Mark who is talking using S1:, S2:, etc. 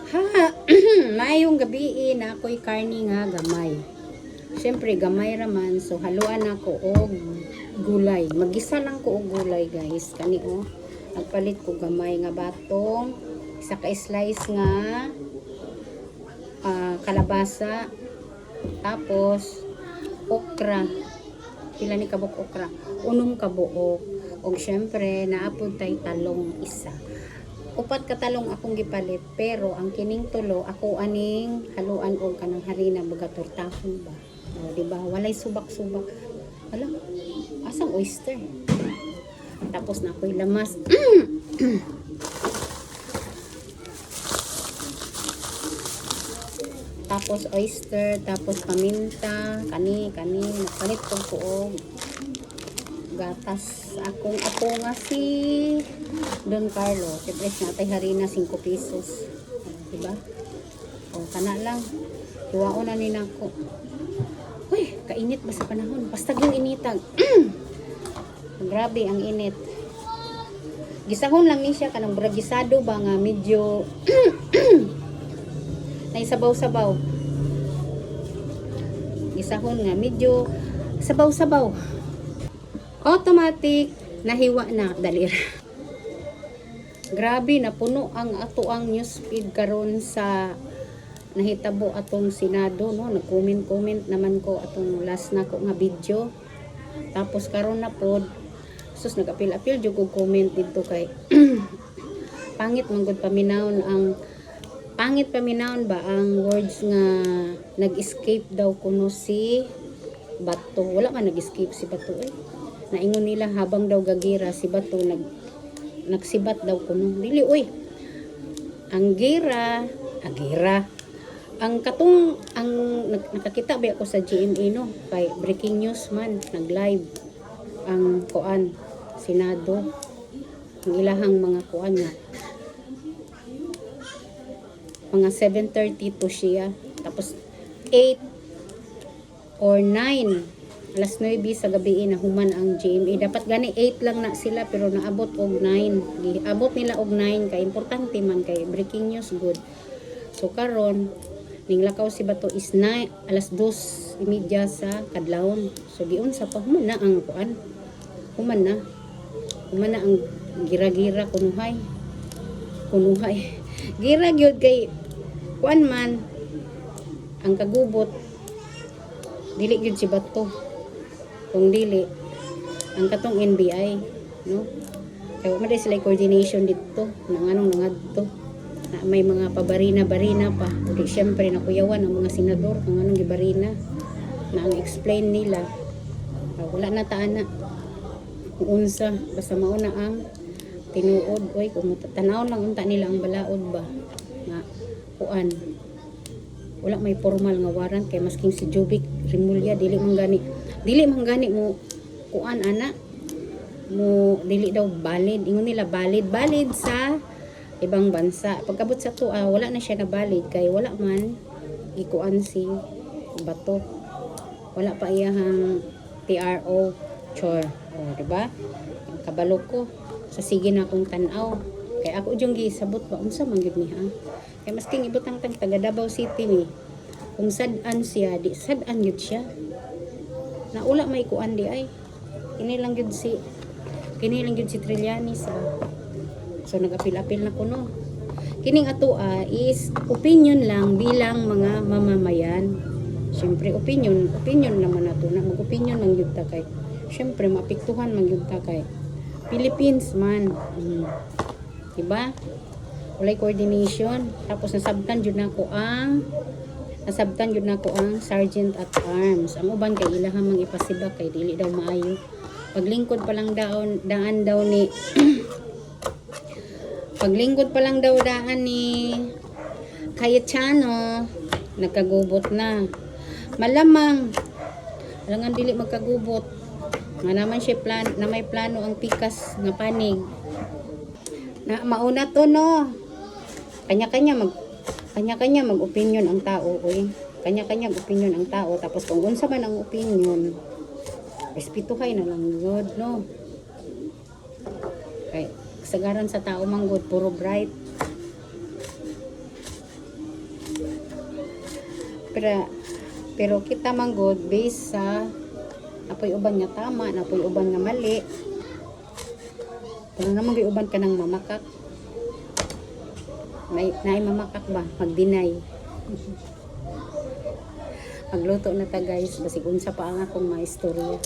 S1: Ha, maayong gabi na ako'y karni nga gamay. Siyempre gamay raman, so haluan ako og gulay. Magisa lang ko og gulay, guys. Kani nagpalit ko gamay nga batong, isa ka slice nga kalabasa, tapos okra. Pila ni kabuk okra? Unong kabuok. Og syempre naapod tay talong isa. Upat ka talong akong gipalit, pero ang kining tulo ako aning haluan og kanang harina baga tortahon ba. O, diba? Walay subak-subak. Alam, asang oyster. Tapos na ako'y lamas. Tapos oyster, tapos paminta, kani, nagpalit ko og gatas. Akong apo nga si Don Carlo. Siyempre, natay harina 5 pesos. Diba? O, kana lang. Iwao na ni nako. Uy, kainit ba sa panahon? Basta yung initag. Grabe ang init. Gisahon lang ni siya. Kanang bragisado ba nga medyo naisabaw-sabaw. Gisahon nga medyo sabaw-sabaw. Automatic nahiwa na dalir. Grabe na puno ang ato ang newsfeed karon sa nahitabo atong Senado, no. Nag-comment naman ko atong last na ko nga video. Tapos karon na pod sus nag-apil-apil jud ko comment dito kay pangit man gud paminawon ba ang words nga nag-escape daw kuno si Bato. Wala man nag-escape si Bato Naingon nila habang daw gagira si Bato nagsibat daw kuno. Dili oy. Ang gira. Ang nakakita ba ako sa GMA no, kay breaking news man, nag-live ang kuan Senado. Ang ilahang mga kuan nga. Mga 7:30 to siya. Tapos 8 or 9 alas 9 sa gabi na human ang GMA. Dapat gani 8 lang na sila pero naabot og 9. Giabot nila og 9 kay importante man kay breaking news good. So karon ning lakaw si Bato is alas 2:30 sa kadlawon. So giunsa pa human na ang kuan. Human na ang gira-gira kunuhay. Gira gyud kay kuan man ang kagubot dili gyud si Bato. Kung dili ang katong NBI no kay wa man sila coordination dito nang anong nangadto na may mga pabarina pa udi syempre nakuyawan ang mga senador kung anong gibarina na ang explain nila wala na taana kung unsa basta mauna ang tinuod oy kung tanaw lang unta nila ang balaod ba nga kuan wala may formal nga warrant kay masking si Jovic Rimulya dili man gani mo kuan ana mo dili daw valid ingon nila valid sa ibang bansa pagkabot sa to wala na siya na valid kay wala man ikuan si Bato wala pa iyahang TRO chore diba kabalo ko sa sige na akong tan-aw kay ako jung gisabot ba unsa man gyud ni kay masking ibutang tag taga Davao City ni kung sad-an siya di sad-an gyud siya na ula may kuan di ay kini lang gyud si Trillanes so nag-apil-apil na kuno kining ato is opinion lang bilang mga mamamayan syempre opinion naman nato na mag-opinion lang gyud ta kay syempre mapiktuhan man gyud ta kay Philippines man diba walay coordination tapos nasabtan jud nako ang sergeant at arms. Ang uban kay ilahang mang ipasibak kay dili daw maayo. Paglingkod pa lang daan daw ni Cayetano nagkagubot na. Malamang alangan dili magkagubot. Nga naman siya may plano ang pikas nga panig. Na mauna to no. Kanya-kanya mag-opinion ang tao, Kanya-kanya opinion ang tao. Tapos kung unsa man ang opinion, respetuhay na lang good, no? Okay. Kasagaran sa tao man good, puro bright. pero kita man good based sa apoy uban nga tama, apoy uban nga mali. Kung naman uban ka ng mamakak. Naay mamakak ba? Mag-deny. Magluto na ta guys, basig unsa pa ang akong maistorya.